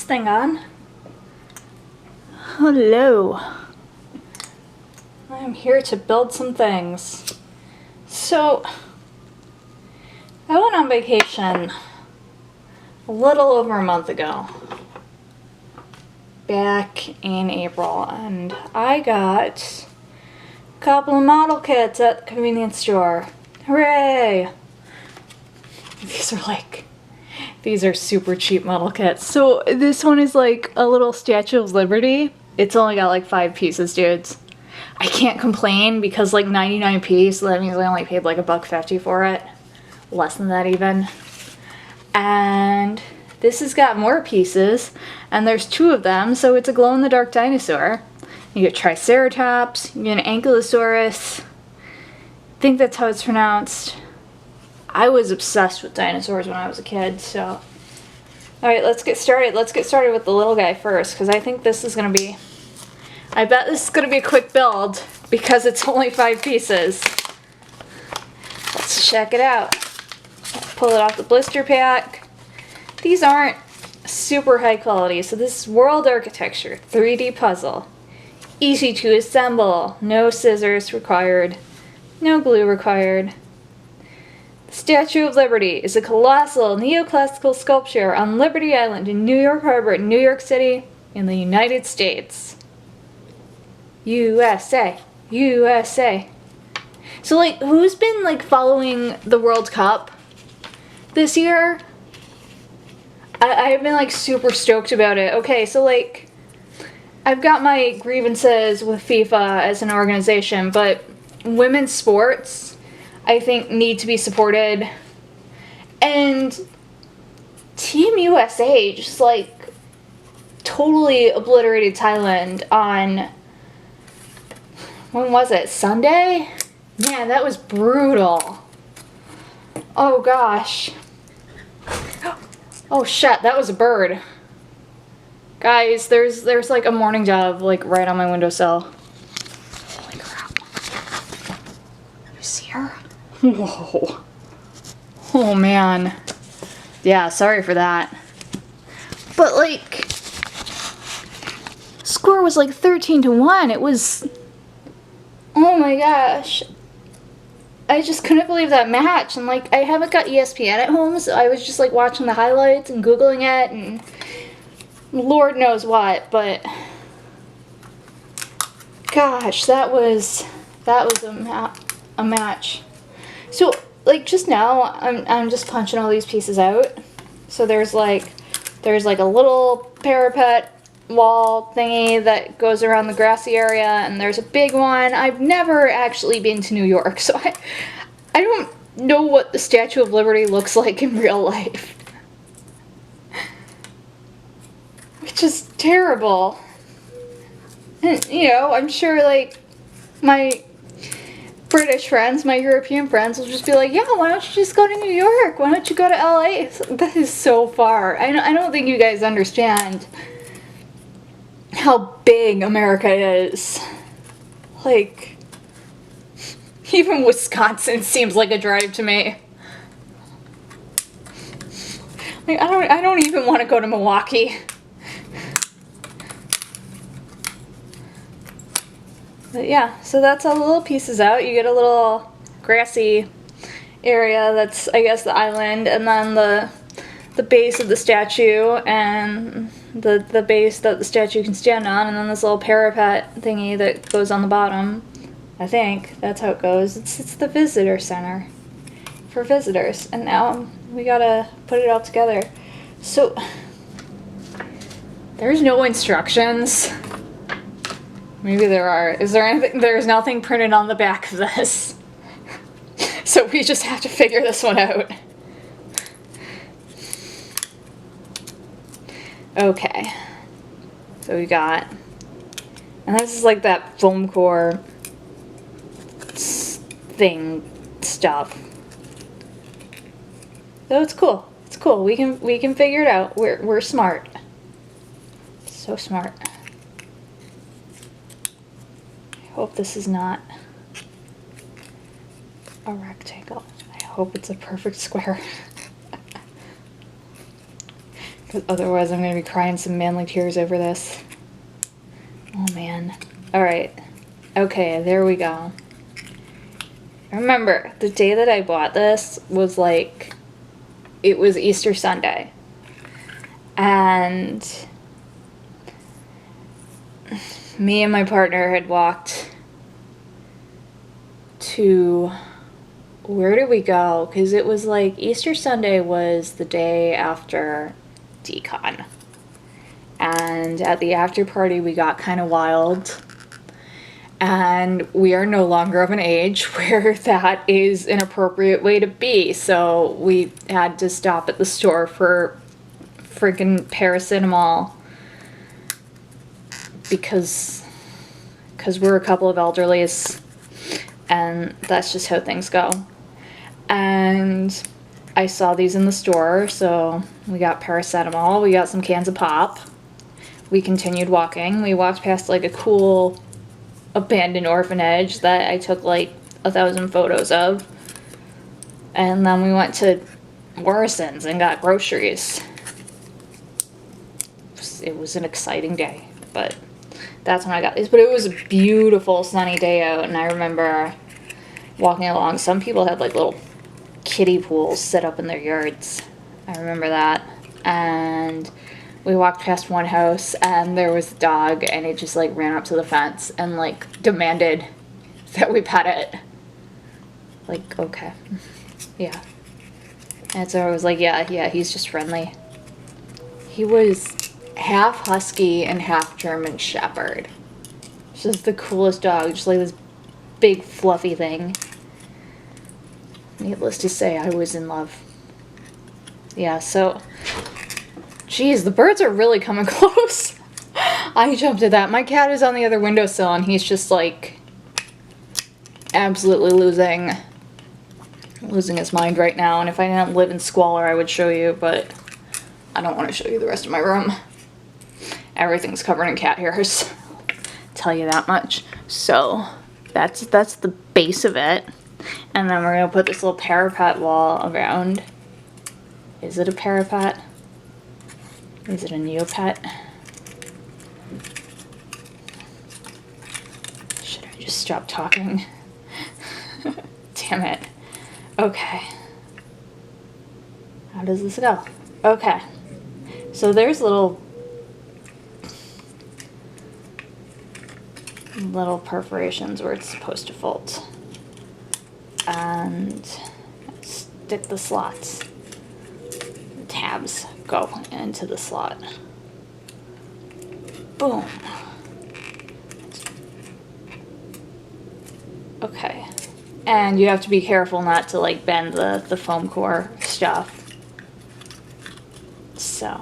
thing on. Hello. I'm here to build some things. So, I went on vacation a little over a month ago. Back in April, and I got a couple of model kits at the convenience store. Hooray! These are super cheap model kits. So this one is like a little Statue of Liberty. It's only got like 5 pieces, dudes. I can't complain because like 99p, so that means I only paid like $1.50 for it. Less than that even. And this has got more pieces, and there's 2 of them, so it's a glow-in-the-dark dinosaur. You get Triceratops, you get an Ankylosaurus. I think that's how it's pronounced. I was obsessed with dinosaurs when I was a kid, so... Alright, let's get started. Let's get started with the little guy first, because I think this is going to be... I bet this is going to be a quick build, because it's only 5 pieces. Let's check it out. Pull it off the blister pack. These aren't super high quality, so this is World Architecture 3D puzzle. Easy to assemble. No scissors required. No glue required. The Statue of Liberty is a colossal neoclassical sculpture on Liberty Island in New York Harbor, New York City, in the United States. USA. USA. So, like, who's been, like, following the World Cup this year? I've been, like, super stoked about it. Okay, so, like, I've got my grievances with FIFA as an organization, but women's sports, I think, need to be supported. And Team USA just, like, totally obliterated Thailand on, when was it, Sunday? Man, that was brutal. Oh, gosh. Oh, shit, that was a bird. Guys, there's like a mourning dove, like, right on my windowsill. Holy crap. You see her? Whoa. Oh, man. Yeah, sorry for that. But, like, score was like 13-1. It was... Oh my gosh. I just couldn't believe that match. And, like, I haven't got ESPN at home, so I was just, like, watching the highlights and Googling it and Lord knows what, but gosh, that was a match. So, like, just now, I'm just punching all these pieces out. So there's like a little parapet wall thingy that goes around the grassy area, and there's a big one. I've never actually been to New York, so I don't know what the Statue of Liberty looks like in real life. Which is terrible. And, you know, I'm sure, like, my British friends, my European friends will just be like, yeah, why don't you just go to New York? Why don't you go to LA? That is so far. I don't think you guys understand how big America is. Like, even Wisconsin seems like a drive to me. Like, I don't even want to go to Milwaukee. But yeah, so that's all the little pieces out. You get a little grassy area that's, I guess, the island, and then the base of the statue, and the base that the statue can stand on, and then this little parapet thingy that goes on the bottom. I think that's how it goes. It's the visitor center for visitors, and now we gotta put it all together. So there's no instructions. Maybe there are. Is there anything? There's nothing printed on the back of this. So we just have to figure this one out. Okay. So we got... And this is like that foam core thing stuff. So it's cool. It's cool. We can figure it out. We're smart. So smart. Hope this is not a rectangle. I hope it's a perfect square. Because otherwise I'm going to be crying some manly tears over this. Oh man. Alright. Okay, there we go. Remember, the day that I bought this was like, it was Easter Sunday. And me and my partner had walked to, where did we go? Because it was like, Easter Sunday was the day after decon. And at the after party, we got kind of wild. And we are no longer of an age where that is an appropriate way to be. So we had to stop at the store for freaking paracetamol because we're a couple of elderlies and that's just how things go. And I saw these in the store, so we got paracetamol, we got some cans of pop. We continued walking. We walked past like a cool abandoned orphanage that I took like 1,000 photos of. And then we went to Morrison's and got groceries. It was an exciting day, but that's when I got these. But it was a beautiful sunny day out, and I remember walking along. Some people had like little kiddie pools set up in their yards. I remember that. And we walked past one house and there was a dog and it just like ran up to the fence and like demanded that we pet it. Like, okay. Yeah. And so I was like, yeah, he's just friendly. He was half husky and half German shepherd. Just the coolest dog, just like this big fluffy thing. Needless to say, I was in love. Yeah, so jeez, the birds are really coming close. I jumped at that. My cat is on the other windowsill and he's just like absolutely losing his mind right now. And if I didn't live in squalor, I would show you, but I don't want to show you the rest of my room. Everything's covered in cat hairs. Tell you that much. So that's the base of it. And then we're gonna put this little parapet wall around. Is it a parapet? Is it a Neopet? Should I just stop talking? Damn it. Okay. How does this go? Okay. So there's little perforations where it's supposed to fold. And stick the slots. The tabs go into the slot. Boom. Okay. And you have to be careful not to like bend the foam core stuff. So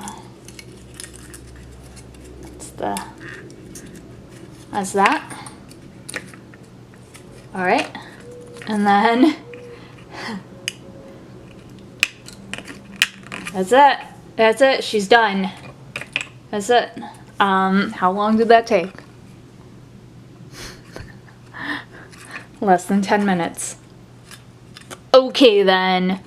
that's that. All right. And then that's it, she's done. That's it. How long did that take? Less than 10 minutes. Okay then.